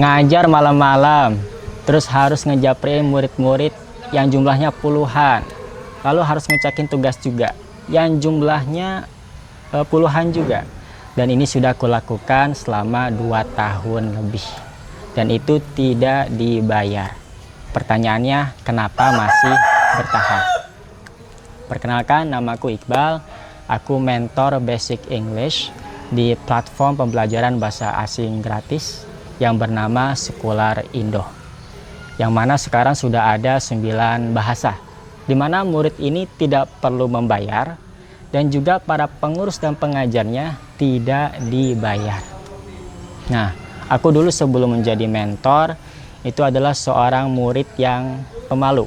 ngajar malam-malam, terus harus ngejaprein murid-murid yang jumlahnya puluhan, lalu harus ngecekin tugas juga yang jumlahnya puluhan juga. Dan ini sudah kulakukan selama 2 tahun lebih, dan itu tidak dibayar. Pertanyaannya, kenapa masih bertahan? Perkenalkan, namaku Iqbal. Aku mentor Basic English di platform pembelajaran bahasa asing gratis yang bernama Sekular Indo, yang mana sekarang sudah ada 9 bahasa, di mana murid ini tidak perlu membayar, dan juga para pengurus dan pengajarnya tidak dibayar. Nah, aku dulu sebelum menjadi mentor itu adalah seorang murid yang pemalu.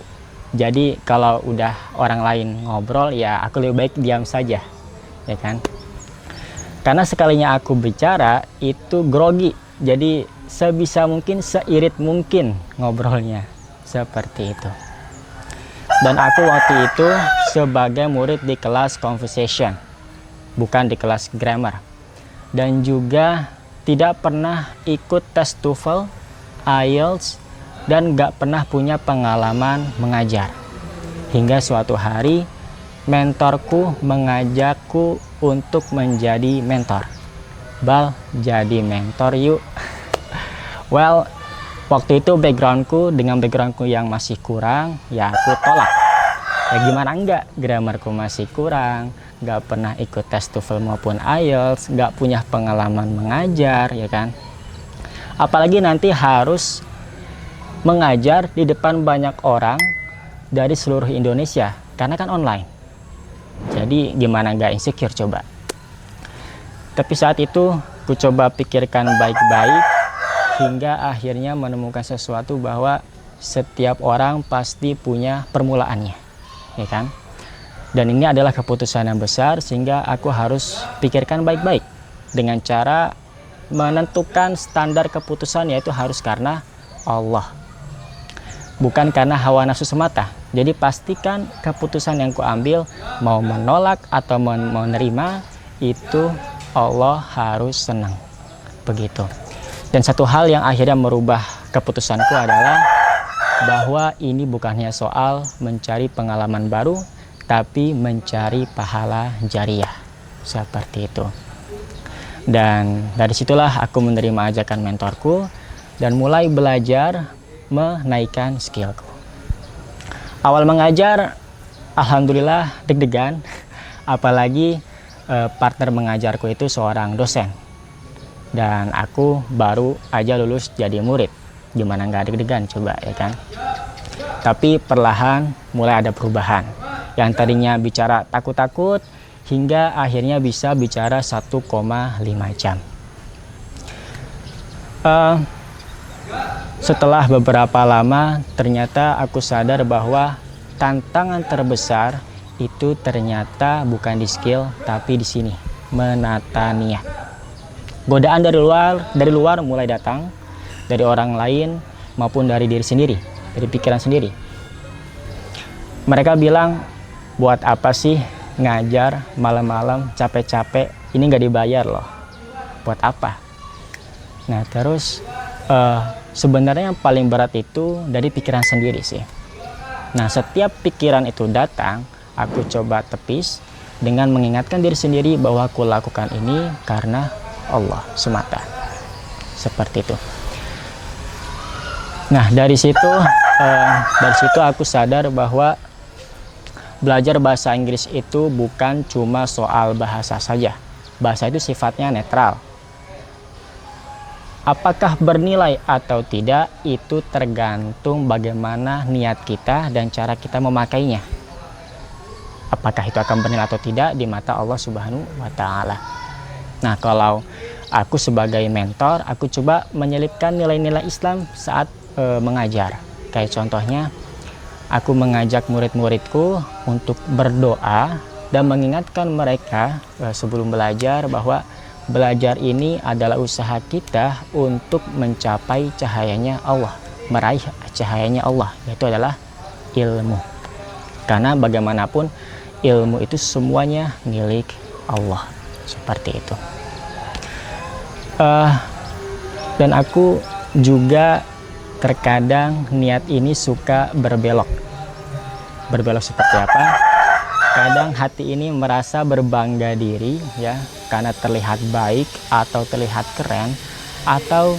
Jadi kalau udah orang lain ngobrol, ya aku lebih baik diam saja, ya kan? Karena sekalinya aku bicara itu grogi, jadi sebisa mungkin, seirit mungkin ngobrolnya, seperti itu. Dan aku waktu itu sebagai murid di kelas conversation, bukan di kelas grammar, dan juga tidak pernah ikut tes TOEFL, IELTS, dan gak pernah punya pengalaman mengajar. Hingga suatu hari mentorku mengajakku untuk menjadi mentor. Bal, jadi mentor yuk. Well, waktu itu dengan backgroundku yang masih kurang, ya aku tolak. Ya gimana enggak, grammarku masih kurang, nggak pernah ikut tes TOEFL maupun IELTS, nggak punya pengalaman mengajar, ya kan. Apalagi nanti harus mengajar di depan banyak orang dari seluruh Indonesia, karena kan online. Jadi gimana nggak insecure coba. Tapi saat itu ku coba pikirkan baik-baik, hingga akhirnya menemukan sesuatu bahwa setiap orang pasti punya permulaannya, ya kan? Dan ini adalah keputusan yang besar, sehingga aku harus pikirkan baik-baik dengan cara menentukan standar keputusan, yaitu harus karena Allah, bukan karena hawa nafsu semata. Jadi pastikan keputusan yang kuambil, mau menolak atau menerima, itu Allah harus senang, begitu. Dan satu hal yang akhirnya merubah keputusanku adalah bahwa ini bukannya soal mencari pengalaman baru, tapi mencari pahala jariah, seperti itu. Dan dari situlah aku menerima ajakan mentorku dan mulai belajar menaikkan skillku. Awal mengajar, alhamdulillah deg-degan, apalagi partner mengajarku itu seorang dosen. Dan aku baru aja lulus jadi murid, gimana nggak deg-degan coba, ya kan? Tapi perlahan mulai ada perubahan. Yang tadinya bicara takut-takut, hingga akhirnya bisa bicara 1,5 jam. Setelah beberapa lama, ternyata aku sadar bahwa tantangan terbesar itu ternyata bukan di skill, tapi di sini, menata niat. Godaan dari luar mulai datang, dari orang lain maupun dari diri sendiri, dari pikiran sendiri. Mereka bilang, buat apa sih ngajar malam-malam capek-capek, ini nggak dibayar loh, buat apa? Nah terus sebenarnya yang paling berat itu dari pikiran sendiri sih. Nah setiap pikiran itu datang, aku coba tepis dengan mengingatkan diri sendiri bahwa aku lakukan ini karena Allah semata, seperti itu. Nah dari situ aku sadar bahwa belajar bahasa Inggris itu bukan cuma soal bahasa saja. Bahasa itu sifatnya netral. Apakah bernilai atau tidak itu tergantung bagaimana niat kita dan cara kita memakainya. Apakah itu akan bernilai atau tidak di mata Allah Subhanahu wa Ta'ala. Nah, kalau aku sebagai mentor, aku coba menyelipkan nilai-nilai Islam saat mengajar. Kayak contohnya, aku mengajak murid-muridku untuk berdoa dan mengingatkan mereka sebelum belajar bahwa belajar ini adalah usaha kita untuk mencapai cahayanya Allah, meraih cahayanya Allah, yaitu adalah ilmu. Karena bagaimanapun ilmu itu semuanya milik Allah, seperti itu. Dan aku juga terkadang niat ini suka berbelok. Berbelok seperti apa? Kadang hati ini merasa berbangga diri ya, karena terlihat baik atau terlihat keren, atau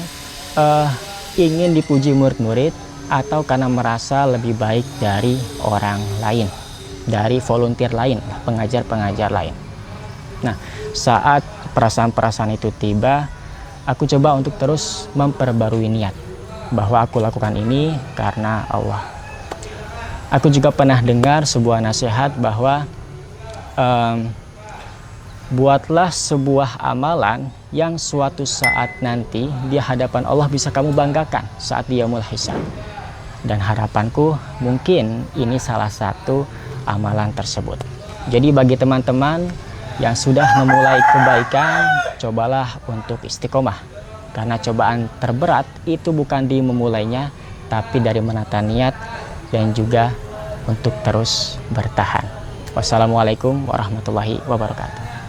ingin dipuji murid-murid, atau karena merasa lebih baik dari orang lain, dari volunteer lain, pengajar-pengajar lain. Nah, saat perasaan-perasaan itu tiba, aku coba untuk terus memperbarui niat bahwa aku lakukan ini karena Allah. Aku juga pernah dengar sebuah nasihat bahwa buatlah sebuah amalan yang suatu saat nanti di hadapan Allah bisa kamu banggakan saat Dia mulai hisab. Dan harapanku mungkin ini salah satu amalan tersebut. Jadi bagi teman-teman yang sudah memulai kebaikan, cobalah untuk istiqomah. Karena cobaan terberat itu bukan di memulainya, tapi dari menata niat dan juga untuk terus bertahan. Wassalamualaikum warahmatullahi wabarakatuh.